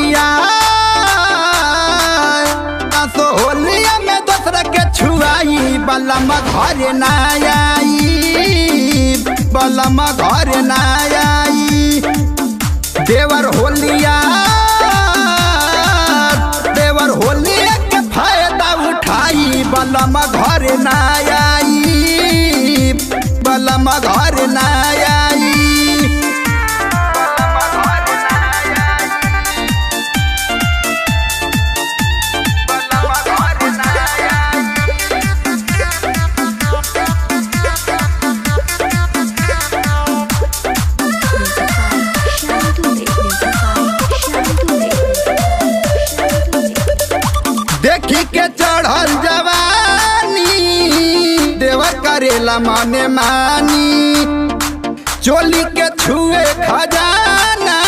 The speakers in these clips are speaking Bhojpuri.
होलिया असो होलिया में दूसरा के छुआई बलम घर न आई बलम घर न आई। देवर होलिया के फायदा उठाई बलम घर न आई बलम घर न आई। देखी के चढ़ल जवानी देवर करेला माने मानी चोली के छुए खजाना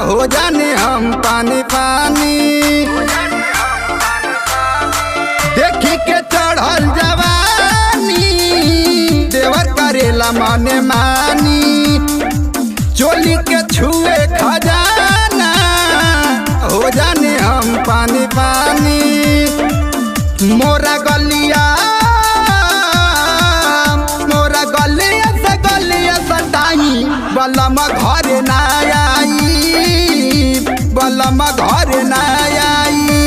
हो जाने हम पानी पानी। देखी के चढ़ल जवानी देवर करेला माने मानी चोली के छुए खजाना हो जाने हम पानी पानी। मोरा गलिया से गलिया सटाई बलम घर न आई बलम घर न आई।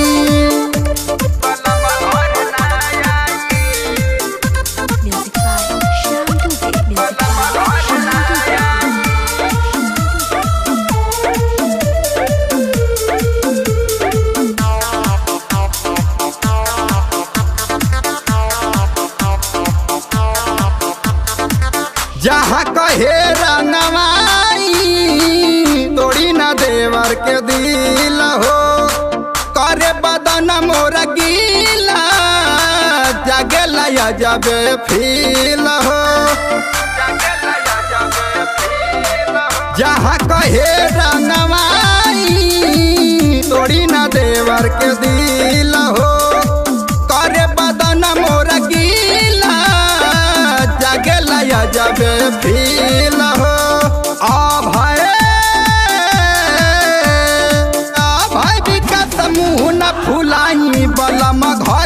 जहाँ कहे रंगवाई तोड़ी न देवर के दिल हो करे बदन मोर गीला जगेला जबे फील हो। जहाँ कहे रंगवाई तोड़ी न देवर के दिल हो करे बदन मोर गीला जगेला जब फील हो। भाई विकास मुँह न फुलाई बलम घर